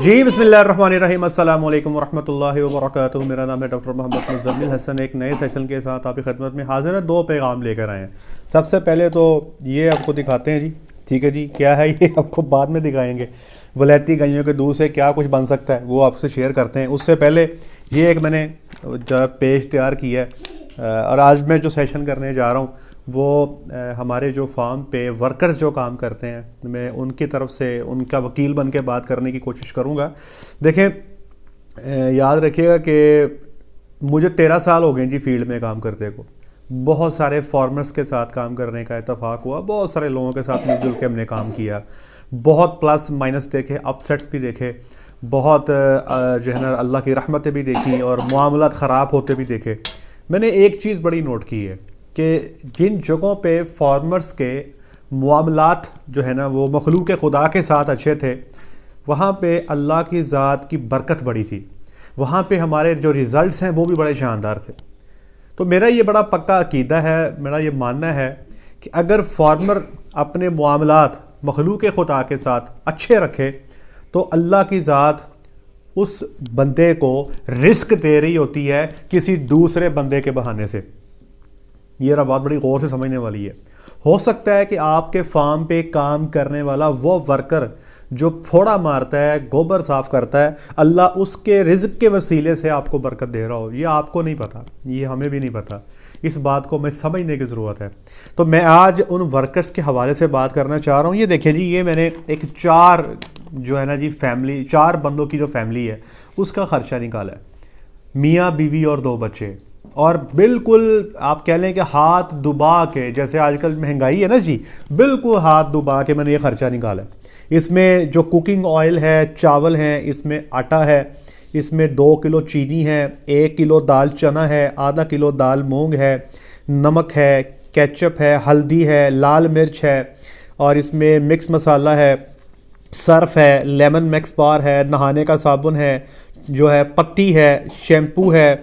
جی بسم اللہ الرحمن الرحیم، السلام علیکم ورحمۃ اللہ وبرکاتہ۔ میرا نام ہے ڈاکٹر محمد مزمل حسن، ایک نئے سیشن کے ساتھ آپ کی خدمت میں حاضر ہیں۔ دو پیغام لے کر آئے ہیں۔ سب سے پہلے تو یہ آپ کو دکھاتے ہیں جی، ٹھیک ہے جی، کیا ہے یہ آپ کو بعد میں دکھائیں گے۔ ولیتی گئیوں کے دودھ سے کیا کچھ بن سکتا ہے وہ آپ سے شیئر کرتے ہیں۔ اس سے پہلے یہ ایک میں نے پیج تیار کیا ہے، اور آج میں جو سیشن کرنے جا رہا ہوں وہ ہمارے جو فارم پہ ورکرز جو کام کرتے ہیں، میں ان کی طرف سے ان کا وکیل بن کے بات کرنے کی کوشش کروں گا۔ دیکھیں، یاد رکھیے گا کہ مجھے 13 سال ہو گئے جی فیلڈ میں کام کرتے کو۔ بہت سارے فارمرز کے ساتھ کام کرنے کا اتفاق ہوا، بہت سارے لوگوں کے ساتھ مل جل کے ہم نے کام کیا، بہت پلس مائنس دیکھے، اپ سیٹس بھی دیکھے، بہت جو ہے نا اللہ کی رحمتیں بھی دیکھی، اور معاملات خراب ہوتے بھی دیکھے۔ میں نے ایک چیز بڑی نوٹ کی ہے کہ جن جگہوں پہ فارمرز کے معاملات جو ہے نا وہ مخلوق خدا کے ساتھ اچھے تھے، وہاں پہ اللہ کی ذات کی برکت بڑی تھی، وہاں پہ ہمارے جو ریزلٹس ہیں وہ بھی بڑے شاندار تھے۔ تو میرا یہ بڑا پکا عقیدہ ہے، میرا یہ ماننا ہے کہ اگر فارمر اپنے معاملات مخلوق خدا کے ساتھ اچھے رکھے تو اللہ کی ذات اس بندے کو رزق دے رہی ہوتی ہے کسی دوسرے بندے کے بہانے سے۔ یہ بات بڑی غور سے سمجھنے والی ہے۔ ہو سکتا ہے کہ آپ کے فارم پہ کام کرنے والا وہ ورکر جو پھوڑا مارتا ہے، گوبر صاف کرتا ہے، اللہ اس کے رزق کے وسیلے سے آپ کو برکت دے رہا ہو، یہ آپ کو نہیں پتا، یہ ہمیں بھی نہیں پتا۔ اس بات کو میں سمجھنے کی ضرورت ہے۔ تو میں آج ان ورکرز کے حوالے سے بات کرنا چاہ رہا ہوں۔ یہ دیکھیں جی، یہ میں نے ایک 4 جو ہے نا جی فیملی، 4 بندوں کی جو فیملی ہے اس کا خرچہ نکالا ہے، میاں بیوی اور 2 بچے، اور بالکل آپ کہہ لیں کہ ہاتھ دبا کے، جیسے آج کل مہنگائی ہے نا جی، بالکل ہاتھ دبا کے میں نے یہ خرچہ نکالا ہے۔ اس میں جو کوکنگ آئل ہے، چاول ہیں، اس میں آٹا ہے، اس میں 2 کلو چینی ہے، 1 کلو دال چنا ہے، آدھا کلو دال مونگ ہے، نمک ہے، کیچپ ہے، ہلدی ہے، لال مرچ ہے، اور اس میں مکس مسالہ ہے، سرف ہے، لیمن میکس بار ہے، نہانے کا صابن ہے، جو ہے پتی ہے، شیمپو ہے،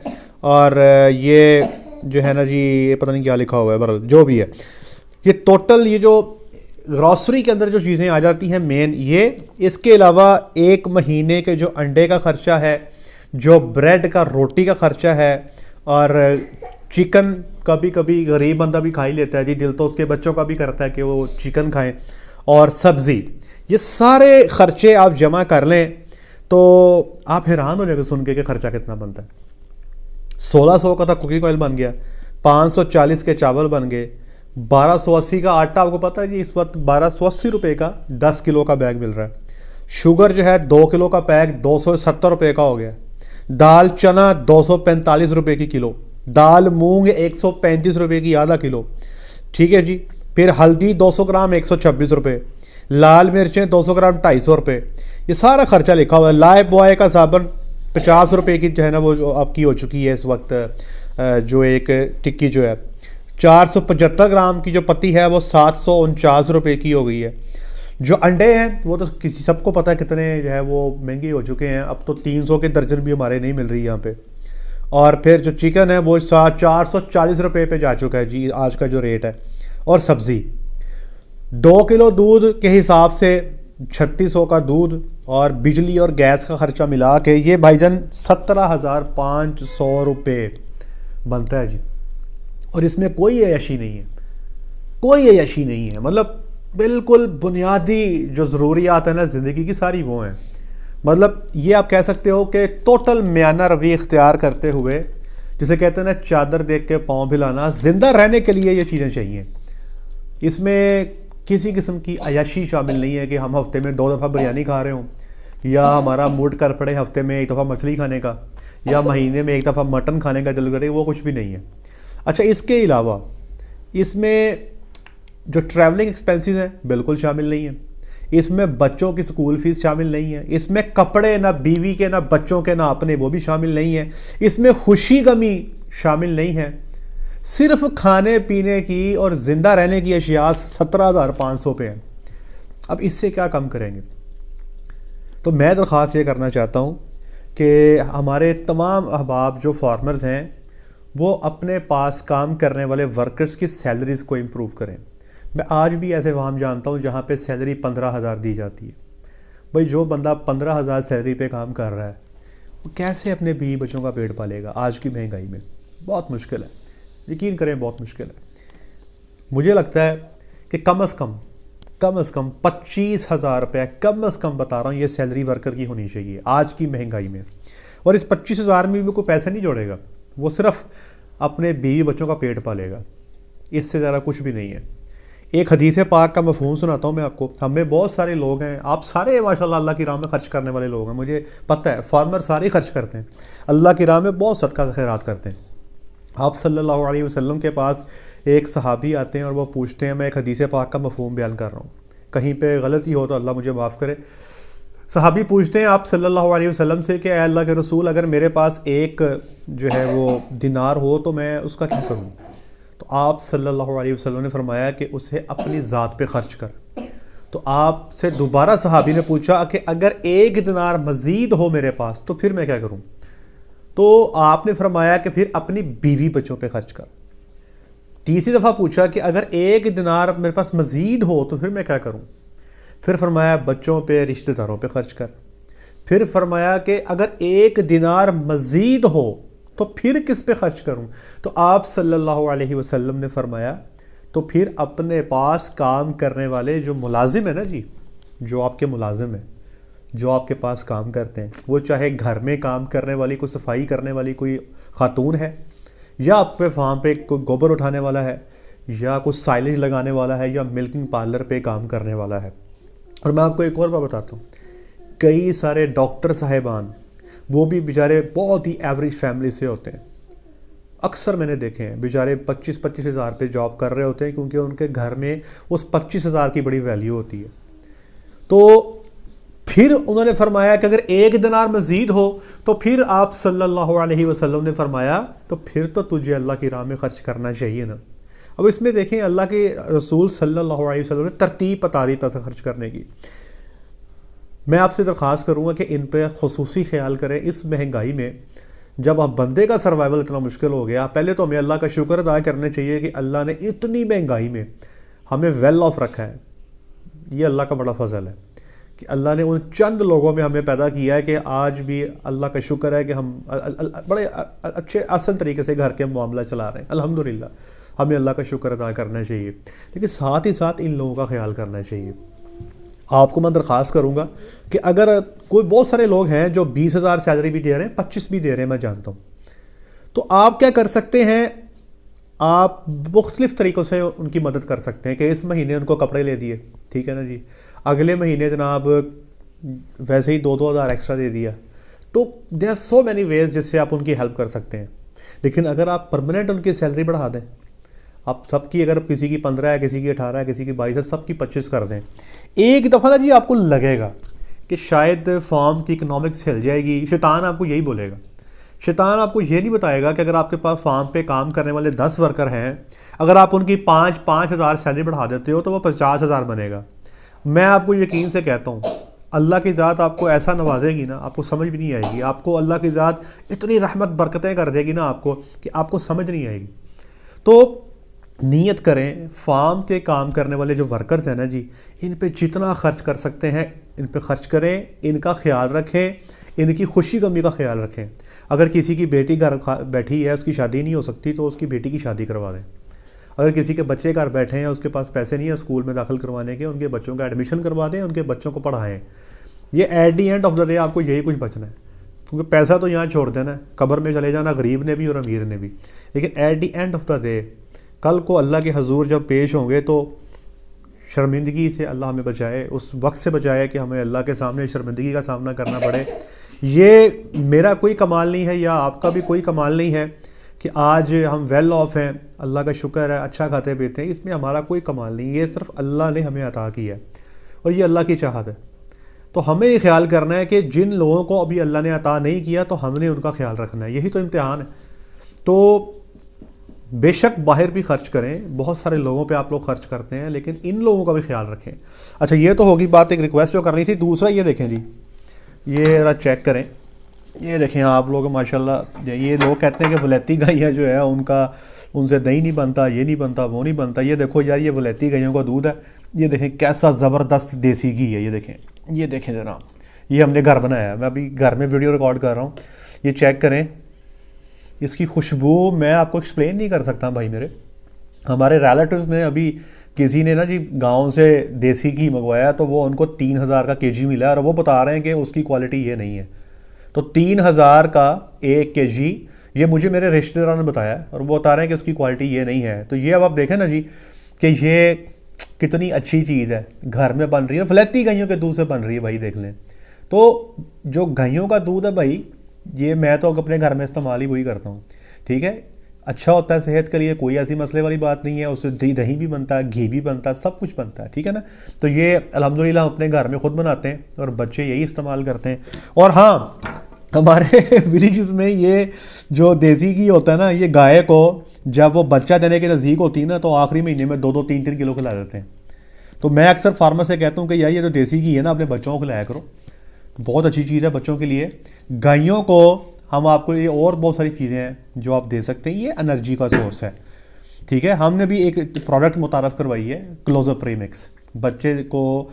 اور یہ جو ہے نا جی یہ پتہ نہیں کیا لکھا ہوا ہے، برل جو بھی ہے، یہ ٹوٹل یہ جو گروسری کے اندر جو چیزیں آ جاتی ہیں مین یہ۔ اس کے علاوہ 1 مہینے کے جو انڈے کا خرچہ ہے، جو بریڈ کا روٹی کا خرچہ ہے، اور چکن کبھی کبھی غریب بندہ بھی کھا ہی لیتا ہے جی، دل تو اس کے بچوں کا بھی کرتا ہے کہ وہ چکن کھائیں، اور سبزی۔ یہ سارے خرچے آپ جمع کر لیں تو آپ حیران ہو جائے گا سن کے کہ خرچہ کتنا بنتا ہے۔ 1600 کا تھا کوکنگ آئل بن گیا، 540 کے چاول بن گئے، 1280 کا آٹا، آپ کو پتہ ہے جی اس وقت 1280 روپے کا 10 کلو کا بیگ مل رہا ہے۔ شوگر جو ہے 2 کلو کا پیک 270 روپے کا ہو گیا، دال چنا 245 روپے کی کلو، دال مونگ 135 روپے کی آدھا کلو، ٹھیک ہے جی۔ پھر ہلدی 200 گرام 126 روپے، لال مرچیں 200 گرام 250 روپے، یہ سارا خرچہ لکھا ہوا ہے۔ لائف بوائے کا صابن 50 روپے کی جو ہے نا وہ جو آپ کی ہو چکی ہے اس وقت، جو ایک ٹکی جو ہے 475 گرام کی جو پتی ہے وہ 749 روپے کی ہو گئی ہے۔ جو انڈے ہیں وہ تو کسی سب کو پتہ ہے کتنے جو ہے وہ مہنگے ہو چکے ہیں، اب تو 300 کے درجن بھی ہمارے نہیں مل رہی یہاں پہ۔ اور پھر جو چکن ہے وہ 440 روپے پہ جا چکا ہے جی آج کا جو ریٹ ہے۔ اور سبزی 2 کلو دودھ کے حساب سے 3600 کا دودھ، اور بجلی اور گیس کا خرچہ ملا کے یہ بھائی جان 17,500 روپے بنتا ہے جی۔ اور اس میں کوئی عیاشی نہیں ہے، کوئی عیاشی نہیں ہے، مطلب بالکل بنیادی جو ضروریات ہیں نا زندگی کی ساری وہ ہیں۔ مطلب یہ آپ کہہ سکتے ہو کہ ٹوٹل میانہ روی اختیار کرتے ہوئے، جسے کہتے ہیں نا چادر دیکھ کے پاؤں بھلانا، زندہ رہنے کے لیے یہ چیزیں چاہیے۔ اس میں کسی قسم کی عیاشی شامل نہیں ہے کہ ہم ہفتے میں 2 دفعہ بریانی کھا رہے ہوں، یا ہمارا موڈ کر پڑے ہفتے میں 1 دفعہ مچھلی کھانے کا، یا مہینے میں 1 دفعہ مٹن کھانے کا دل کرے، وہ کچھ بھی نہیں ہے۔ اچھا، اس کے علاوہ اس میں جو ٹریولنگ ایکسپینسز ہیں بالکل شامل نہیں ہیں، اس میں بچوں کی سکول فیس شامل نہیں ہے، اس میں کپڑے نہ بیوی کے نہ بچوں کے نہ اپنے وہ بھی شامل نہیں ہیں، اس میں خوشی غمی شامل نہیں ہے، صرف کھانے پینے کی اور زندہ رہنے کی اشیاء 17,500 پہ ہیں۔ اب اس سے کیا کم کریں گے؟ تو میں درخواست یہ کرنا چاہتا ہوں کہ ہمارے تمام احباب جو فارمرز ہیں وہ اپنے پاس کام کرنے والے ورکرز کی سیلریز کو امپروو کریں۔ میں آج بھی ایسے فارم جانتا ہوں جہاں پہ سیلری 15,000 دی جاتی ہے، بھائی جو بندہ 15,000 سیلری پہ کام کر رہا ہے وہ کیسے اپنے بیوی بچوں کا پیٹ پالے گا آج کی مہنگائی میں؟ بہت مشکل ہے، یقین کریں بہت مشکل ہے۔ مجھے لگتا ہے کہ کم از کم 25,000 روپے کم از کم بتا رہا ہوں یہ سیلری ورکر کی ہونی چاہیے آج کی مہنگائی میں، اور اس 25,000 میں بھی کوئی پیسے نہیں جوڑے گا، وہ صرف اپنے بیوی بچوں کا پیٹ پالے گا، اس سے زیادہ کچھ بھی نہیں ہے۔ ایک حدیث پاک کا مفہوم سناتا ہوں میں آپ کو۔ ہمیں بہت سارے لوگ ہیں، آپ سارے ماشاءاللہ اللہ کی راہ میں خرچ کرنے والے لوگ ہیں، مجھے پتہ ہے فارمر سارے خرچ کرتے ہیں، اللہ کی راہ میں بہت صدقہ خیرات کرتے ہیں۔ آپ صلی اللہ علیہ وسلم کے پاس ایک صحابی آتے ہیں اور وہ پوچھتے ہیں، میں ایک حدیث پاک کا مفہوم بیان کر رہا ہوں، کہیں پہ غلطی ہو تو اللہ مجھے معاف کرے۔ صحابی پوچھتے ہیں آپ صلی اللہ علیہ وسلم سے کہ اے اللہ کے رسول، اگر میرے پاس ایک جو ہے وہ دینار ہو تو میں اس کا کیا کروں؟ تو آپ صلی اللہ علیہ وسلم نے فرمایا کہ اسے اپنی ذات پہ خرچ کر۔ تو آپ سے دوبارہ صحابی نے پوچھا کہ اگر ایک دینار مزید ہو میرے پاس تو پھر میں کیا کروں؟ تو آپ نے فرمایا کہ پھر اپنی بیوی بچوں پہ خرچ کر۔ تیسری دفعہ پوچھا کہ اگر ایک دینار میرے پاس مزید ہو تو پھر میں کیا کروں؟ پھر فرمایا بچوں پہ، رشتہ داروں پہ خرچ کر۔ پھر فرمایا کہ اگر ایک دینار مزید ہو تو پھر کس پہ خرچ کروں؟ تو آپ صلی اللہ علیہ وسلم نے فرمایا تو پھر اپنے پاس کام کرنے والے جو ملازم ہیں نا جی، جو آپ کے ملازم ہیں، جو آپ کے پاس کام کرتے ہیں، وہ چاہے گھر میں کام کرنے والی کوئی صفائی کرنے والی کوئی خاتون ہے، یا آپ پہ فارم پہ کوئی گوبر اٹھانے والا ہے، یا کوئی سائلج لگانے والا ہے، یا ملکنگ پارلر پہ کام کرنے والا ہے۔ اور میں آپ کو ایک اور بات بتاتا ہوں، کئی سارے ڈاکٹر صاحبان وہ بھی بیچارے بہت ہی ایوریج فیملی سے ہوتے ہیں، اکثر میں نے دیکھے ہیں بیچارے 25 ہزار پہ جاب کر رہے ہوتے ہیں، کیونکہ ان کے گھر میں اس 25,000 کی بڑی ویلیو ہوتی ہے۔ تو پھر انہوں نے فرمایا کہ اگر ایک دینار مزید ہو تو پھر آپ صلی اللہ علیہ وسلم نے فرمایا تو پھر تو تجھے اللہ کی راہ میں خرچ کرنا چاہیے نا۔ اب اس میں دیکھیں اللہ کے رسول صلی اللہ علیہ وسلم نے ترتیب بتا دی پیسہ خرچ کرنے کی۔ میں آپ سے درخواست کروں گا کہ ان پہ خصوصی خیال کریں۔ اس مہنگائی میں جب آپ بندے کا سروائیول اتنا مشکل ہو گیا، پہلے تو ہمیں اللہ کا شکر ادا کرنا چاہیے کہ اللہ نے اتنی مہنگائی میں ہمیں ویل آف رکھا ہے۔ یہ اللہ کا بڑا فضل ہے کہ اللہ نے ان چند لوگوں میں ہمیں پیدا کیا ہے کہ آج بھی اللہ کا شکر ہے کہ ہم بڑے اچھے آسان طریقے سے گھر کے معاملہ چلا رہے ہیں، الحمدللہ۔ ہمیں اللہ کا شکر ادا کرنا چاہیے، لیکن ساتھ ہی ساتھ ان لوگوں کا خیال کرنا چاہیے۔ آپ کو میں درخواست کروں گا کہ اگر کوئی بہت سارے لوگ ہیں جو 20,000 سیلری بھی دے رہے ہیں، 25 بھی دے رہے ہیں، میں جانتا ہوں، تو آپ کیا کر سکتے ہیں؟ آپ مختلف طریقوں سے ان کی مدد کر سکتے ہیں کہ اس مہینے ان کو کپڑے لے دیے، ٹھیک ہے نا جی، اگلے مہینے جناب ویسے ہی 2,000 ایکسٹرا دے دیا۔ تو there are so many ways جس سے آپ ان کی ہیلپ کر سکتے ہیں۔ لیکن اگر آپ پرماننٹ ان کی سیلری بڑھا دیں، آپ سب کی، اگر کسی کی 15 ہے، کسی کی 18 ہے، کسی کی 22 ہے، سب کی 25 کر دیں، ایک دفعہ نا جی آپ کو لگے گا کہ شاید فارم کی اکنامکس ہل جائے گی۔ شیطان آپ کو یہی بولے گا، شیطان آپ کو یہ نہیں بتائے گا کہ اگر آپ کے پاس فارم پہ کام کرنے والے 10 ورکر ہیں، اگر آپ ان کی 5,000 سیلری بڑھا دیتے ہو تو وہ 50,000 بنے گا۔ میں آپ کو یقین سے کہتا ہوں اللہ کی ذات آپ کو ایسا نوازے گی نا، آپ کو سمجھ بھی نہیں آئے گی۔ آپ کو اللہ کی ذات اتنی رحمت برکتیں کر دے گی نا آپ کو کہ آپ کو سمجھ نہیں آئے گی۔ تو نیت کریں، فارم کے کام کرنے والے جو ورکرز ہیں نا جی، ان پہ جتنا خرچ کر سکتے ہیں ان پہ خرچ کریں، ان کا خیال رکھیں، ان کی خوشی غمی کا خیال رکھیں۔ اگر کسی کی بیٹی گھر بیٹھی ہے، اس کی شادی نہیں ہو سکتی، تو اس کی بیٹی کی شادی کروا دیں۔ اگر کسی کے بچے گھر بیٹھے ہیں، اس کے پاس پیسے نہیں ہیں اسکول میں داخل کروانے کے، ان کے بچوں کا ایڈمیشن کروا دیں، ان کے بچوں کو پڑھائیں۔ یہ at the end of the day آپ کو یہی کچھ بچنا ہے، کیونکہ پیسہ تو یہاں چھوڑ دینا ہے، قبر میں چلے جانا غریب نے بھی اور امیر نے بھی، لیکن at the end of the day کل کو اللہ کے حضور جب پیش ہوں گے تو شرمندگی سے اللہ ہمیں بچائے، اس وقت سے بچائے کہ ہمیں اللہ کے سامنے شرمندگی کا سامنا کرنا پڑے۔ یہ میرا کوئی کمال نہیں ہے یا آپ کا بھی کوئی کمال نہیں ہے کہ آج ہم ویل آف ہیں، اللہ کا شکر ہے، اچھا کھاتے پیتے ہیں، اس میں ہمارا کوئی کمال نہیں، یہ صرف اللہ نے ہمیں عطا کیا ہے اور یہ اللہ کی چاہت ہے۔ تو ہمیں یہ خیال کرنا ہے کہ جن لوگوں کو ابھی اللہ نے عطا نہیں کیا تو ہم نے ان کا خیال رکھنا ہے، یہی تو امتحان ہے۔ تو بے شک باہر بھی خرچ کریں، بہت سارے لوگوں پہ آپ لوگ خرچ کرتے ہیں، لیکن ان لوگوں کا بھی خیال رکھیں۔ اچھا یہ تو ہوگی بات، ایک ریکویسٹ جو کرنی تھی۔ دوسرا یہ دیکھیں جی، یہ ذرا چیک کریں، یہ دیکھیں آپ لوگ ماشاءاللہ، یہ لوگ کہتے ہیں کہ ولیتی گائیاں جو ہے ان سے دہی نہیں بنتا، یہ نہیں بنتا، وہ نہیں بنتا۔ یہ دیکھو یار، یہ ولیتی گائیوں کا دودھ ہے، یہ دیکھیں کیسا زبردست دیسی گھی ہے، یہ دیکھیں یہ دیکھیں جناب، یہ ہم نے گھر بنایا ہے، میں ابھی گھر میں ویڈیو ریکارڈ کر رہا ہوں، یہ چیک کریں اس کی خوشبو میں آپ کو ایکسپلین نہیں کر سکتا بھائی میرے. ہمارے ریلیٹیوز میں ابھی کسی نے نا جی گاؤں سے دیسی گھی منگوایا تو وہ ان کو 3000 کا کے جی ملا اور وہ بتا رہے ہیں کہ اس کی کوالٹی یہ نہیں ہے. تو 3000 کا 1 kg یہ مجھے میرے رشتہ داروں نے بتایا اور وہ بتا رہے ہیں کہ اس کی کوالٹی یہ نہیں ہے. تو یہ اب آپ دیکھیں نا جی کہ یہ کتنی اچھی چیز ہے، گھر میں بن رہی ہے، فلیتی گائیوں کے دودھ سے بن رہی ہے بھائی، دیکھ لیں. تو جو گائیوں کا دودھ ہے بھائی، یہ میں تو اپنے گھر میں استعمال ہی وہی کرتا ہوں، ٹھیک ہے. اچھا ہوتا ہے صحت کے لیے، کوئی ایسی مسئلے والی بات نہیں ہے، اس سے دہی بھی بنتا ہے، گھی بھی بنتا ہے، سب کچھ بنتا ہے، ٹھیک ہے نا. تو یہ الحمدللہ ہم اپنے گھر میں خود بناتے ہیں اور بچے یہی استعمال کرتے ہیں. اور ہاں، ہمارے ولیجز میں یہ جو دیسی گھی ہوتا ہے نا، یہ گائے کو جب وہ بچہ دینے کے نزدیک ہوتی ہے نا تو آخری مہینے میں 2-2 3-3 کلو کھلا دیتے ہیں. تو میں اکثر فارمر سے کہتا ہوں کہ یار یہ جو دیسی گھی ہے نا اپنے بچوں کو کھلایا کرو، بہت اچھی چیز ہے بچوں کے لیے. گائیوں کو ہم آپ کو یہ اور بہت ساری چیزیں ہیں جو آپ دے سکتے ہیں، یہ انرجی کا سورس ہے، ٹھیک ہے. ہم نے بھی ایک پروڈکٹ متعارف کروائی ہے، کلوزر پریمکس. بچے کو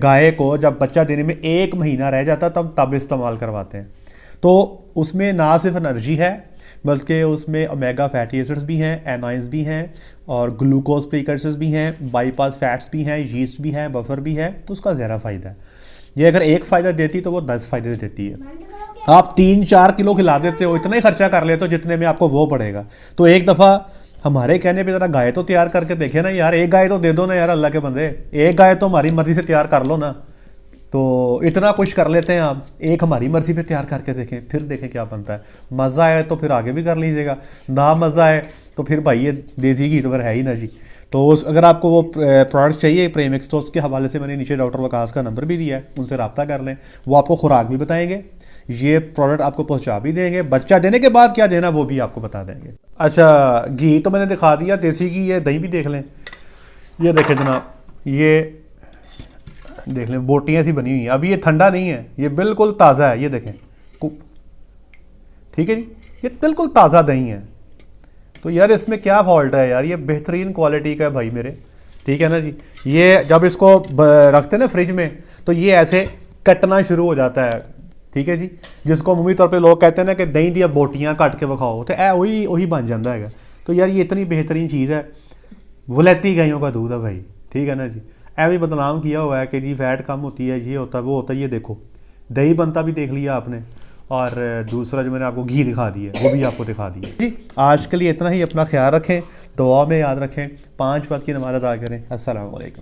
گائے کو جب بچہ دینے میں 1 مہینہ رہ جاتا تب استعمال کرواتے ہیں. تو اس میں نہ صرف انرجی ہے بلکہ اس میں اومیگا فیٹی ایسڈز بھی ہیں، اینائنز بھی ہیں اور گلوکوز پریکرسرز بھی ہیں، بائی پاس فیٹس بھی ہیں، ییسٹ بھی ہے، بفر بھی ہے. تو اس کا زیادہ فائدہ ہے. یہ اگر 1 فائدہ دیتی تو وہ 10 فائدے دیتی ہے. آپ 3-4 کلو کھلا دیتے ہو، اتنا ہی خرچہ کر لیتے ہو جتنے میں آپ کو وہ پڑے گا. تو ایک دفعہ ہمارے کہنے پہ ذرا گائے تو تیار کر کے دیکھیں نا یار، 1 گائے تو دے دو نا یار، اللہ کے بندے 1 گائے تو ہماری مرضی سے تیار کر لو نا. تو اتنا کچھ کر لیتے ہیں آپ، 1 ہماری مرضی پہ تیار کر کے دیکھیں، پھر دیکھیں کیا بنتا ہے. مزہ آئے تو پھر آگے بھی کر لیجیے گا، نہ مزہ آئے تو پھر بھائی یہ دیسی گھی تو پھر ہے ہی نا جی. تو اگر آپ کو وہ پروڈکٹ چاہیے پریمکس تو اس کے حوالے سے میں نے نیچے ڈاکٹر وقاص کا نمبر بھی دیا ہے، ان سے رابطہ کر لیں. وہ آپ کو خوراک بھی بتائیں گے، یہ پروڈکٹ آپ کو پہنچا بھی دیں گے، بچہ دینے کے بعد کیا دینا وہ بھی آپ کو بتا دیں گے. اچھا گھی تو میں نے دکھا دیا، دیسی گھی ہے، دہی بھی دیکھ لیں. یہ دیکھیں جناب، یہ دیکھ لیں بوٹیاں سی بنی ہوئی ہیں. ابھی یہ ٹھنڈا نہیں ہے، یہ بالکل تازہ ہے، یہ دیکھیں، ٹھیک ہے جی، یہ بالکل تازہ دہی ہے. تو یار اس میں کیا فالٹ ہے یار، یہ بہترین کوالٹی کا ہے بھائی میرے، ٹھیک ہے نا جی. یہ جب اس کو رکھتے ہیں نا فریج میں تو یہ ایسے کٹنا شروع ہو جاتا ہے، ٹھیک ہے جی. جس کو عمومی طور پہ لوگ کہتے ہیں نا کہ دہی دیا بوٹیاں کٹ کے بکھاؤ، تو وہی بن جاتا ہے. تو یار یہ اتنی بہترین چیز ہے، ولیتی گائیوں کا دودھ ہے بھائی، ٹھیک ہے نا جی. ایویں بدنام کیا ہوا ہے کہ جی فیٹ کم ہوتی ہے، یہ ہوتا ہے وہ ہوتا ہے. یہ دیکھو دہی بنتا بھی دیکھ لیا آپ نے، اور دوسرا جو میں نے آپ کو گھی دکھا دی ہے وہ بھی آپ کو دکھا دی ہے جی. آج کے لیے اتنا ہی، اپنا خیال رکھیں، دعا میں یاد رکھیں، 5 وقت کی نماز ادا کریں. السلام علیکم.